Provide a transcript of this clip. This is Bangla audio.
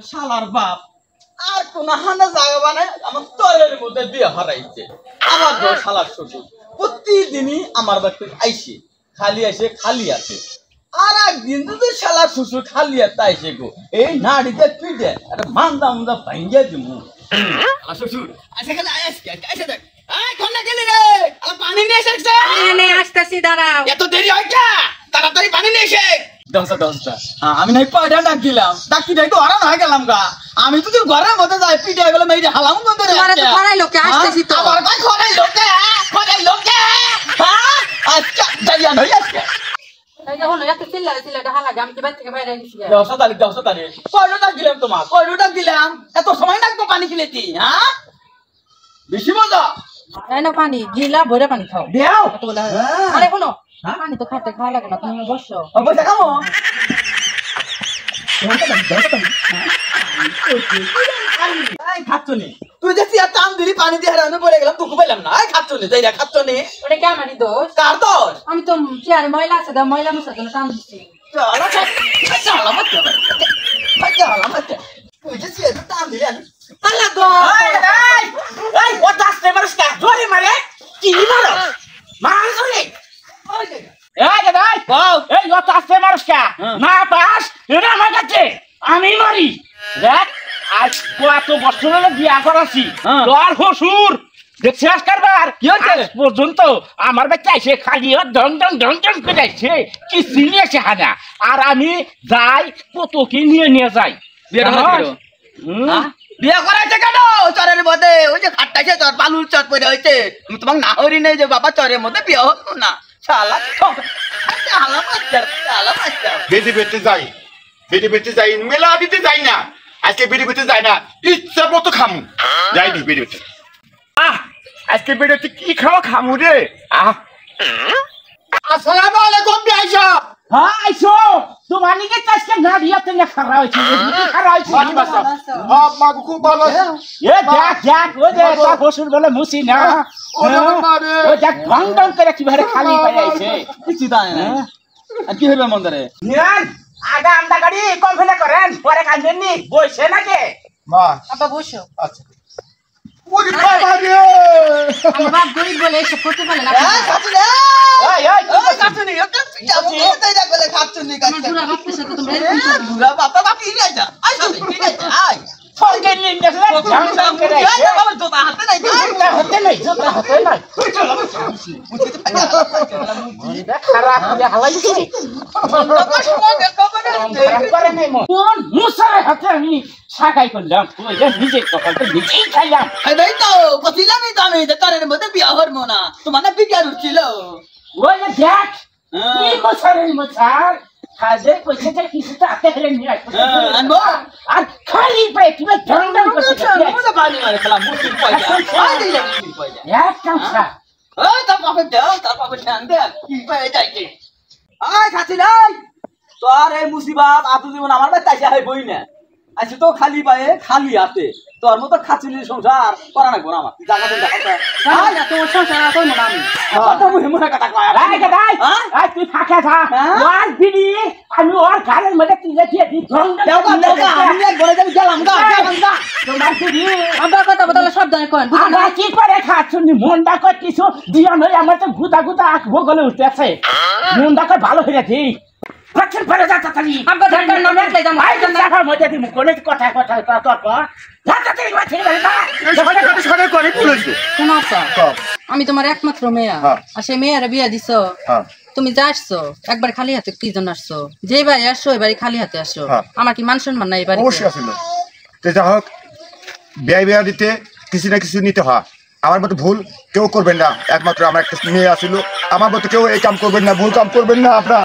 শালার বাপ আর কোন হানা জায়গা বানায় আমার তরের মধ্যে বিয়ে হারাইছে। আমার ঘর শালার শ্বশুর প্রতিদিনই আমার বাড়িতে আইসে, খালি আসে খালি আসে। আর একদিন যদি শালার শ্বশুর খালি আসতে আইসে গো, এই নাড়িতে পিঠে একটা মান্দা মান্দা ভাঙ্গিয়ে দিমু। শ্বশুর আচ্ছা খালি আইসকে আইসে দেখ, এই কোনটা গেলি রে? আর পানি নিয়ে এসেছে। আসতেছি, দাঁড়াও। এত দেরি হয় কে? তাড়াতাড়ি পানি নিয়ে এসে। আমি নাই পয়টা ডাক দিলাম, ডাকি ডাকি তো হারান হয়ে গেলাম গা। আমি তো তোর ঘরের মধ্যে যাই পিঠে গেল মেয়ে হালাম বন্ধ রে। তোমারে তো খড়াই লোকে আসতেছি তো। আমার কই খড়াই লোকে হ্যাঁ আচ্ছা যাইয়া নই আজকে। এই দেখো এত চিল্লাটা হালাগে, আমি কি বাড়ি থেকে বাইরে গেছি। দশটা তারিখ কয়টা ডাক দিলাম তোমার, কয়টা ডাক দিলাম? এত সময় ডাকবো পানি কিনেছি? হ্যাঁ বেশি মজা। এই না পানি গিলা ভরে পানি খাও। দেও আরে শোনো, পানি তো খাতে খাওয়া লাগে না, তুমি বসো। বসে খাবো। খাচ্ছনি তুই যে চেয়ার টান দিলি পানি দিয়ে হারানো পড়ে গেলাম, তোকে পাইলাম না। খাচ্ছনি যাই না খাচ্ছনি। ওটা কি আমারই দোষ? কার দোষ? আমি তো চেয়ারে ময়লা আছে, ময়লা মুছার জন্য টান দিচ্ছি। তুই যে চেয়ার টান দিলি আল্লাহ গো, আমি মারি দেখ আজ কত বছর হলো বিয়া করাছি তোর শ্বশুর দেখছিস কারবার কি হচ্ছে পর্যন্ত আমার বাচ্চা এসে খালি ডন করে যাচ্ছে কি চিনিয়েছে হানা। আর আমি যাই কতকে নিয়ে যাই বিয়ে করাইছে কেন? চরের মধ্যে ওই যে খাট্টাইছে চর বালুর চর পরে হয়েছে। তোমাকে না হরি নেই যে বাবা চরের মধ্যে বিয়ে হতো না। বেটি বেটি যাই মেলা দিতে যাই না, আজকে বেটি বেটি যাই না, ইচ্ছা মতো খামু যাইনি বেটি বেটি। আজকে বেটি কি খাওয়া খামু রে। আসসালামু আলাইকুম বিআইসা। হ্যাঁ আইসো তোমার নিকে আজকে না বিয়াতে না খারা হইছে মা খুব ভালো আছে। এ দেখ ওই যে তোর শ্বশুর বলে মুসি না ও দেখ ঢং করে কিভাবে খালি পাই আইছে কিছু দায় না। আর কি হইবে মন্দিরে? নিরান আগা আমদা গাড়ি কম ফেলে করেন পরে কাঁদেন নি বইছে নাকি মা আপা বসো। আচ্ছা ওরে বাবা রে আমার বাপ গরিব বলে এসে করতে পারে না। খাচ্ছনি খাচ্ছনি আমার বুড়া বাপ পেশা তো তোমরা এরকম করো। বুড়া বাবা বাপ কি যাইতা আই যাবে কি যাইতা আই সঙ্গে নিন দেখলে ঢং করে আইছে বাবা জোতা হাতে নাই হতে নাই খারাপ করে হালাইছি করে নেই কোন মুসারে হাতে আমি শাকাই করলাম ওই যে নিজে কপালটা নিজেই খাইলাম। এই তো বসিলামই তো আমি চরের মধ্যে বিয়ে হরমো না, তোমার না বিজ্ঞান উঠছিল। ওই যে দেখ কি মুসার কাজে পয়সা যে কিছু তো হাতে ফেলে নিয়ে আসবে আনবো আর খালি পায়ে তুমি ঢং করতে বালি মারে খেলা মুসির পয়সা আই দিলা মুসির পয়সা এক কামসা ওই তার পাপে ধ্যান দে কি পায় যাইতে আই খাচ্ছি নাই তোর এই মুসিবত আতু জীবন আমার বাড়িতে আসে হয় বই না আইছে তো খালি পায়ে খালি হাতে তোর মতো খাচ্ছিলি সংসার করা না গোনা আমার জায়গা তো দেখা আই না তোমার সংসার আর করব না আমি। কথা মুহে মুহে কথা কয় রাই গাই আই তুই ফাঁকা থা ওর বিড়ি আমি ওর ঘরের মধ্যে তুলে দিয়ে দি ঢং দেওগা আমি এক বলে যাবি গেলাম গা তোমার বিড়ি আব্বা কথা বলে সাবধানে করেন। আমরা কি করে খাচ্ছি মনটা করছিস দিও নই আমার তো গুদা আঁকবো গলে উঠতেছে মনটা করে ভালো হয়ে যাচ্ছে রাখছেন পরে যাতা তালি আব্বা ঢাকার নামে একলাই যাবো। আই তো দেখা মধ্যে দিমু কোনে কথা তোর পর যাতা তালি মাছি না সরে করে বলেছো শোনো আপা, আমি তোমার একমাত্র মেয়ে আর সেই মেয়েরা বিয়া দিছো। তুমি যা আসছো একবার খালি হাতে কি জন্য আসছো? যে বাড়ি আসছো ওই বাড়ি খালি হাতে আসো। আমার কি মান সম্মান নাই বাড়ি? অবশ্যই আসলে তো যা হোক বিয়া দিতে কিছু না কিছু নিতে হয়। আমার মতো ভুল কেউ করবেন না, একমাত্র আমার একটা মেয়ে আসিল, আমার মতো কেউ এই কাম করবেন না, ভুল কাম করবেন না আপনার।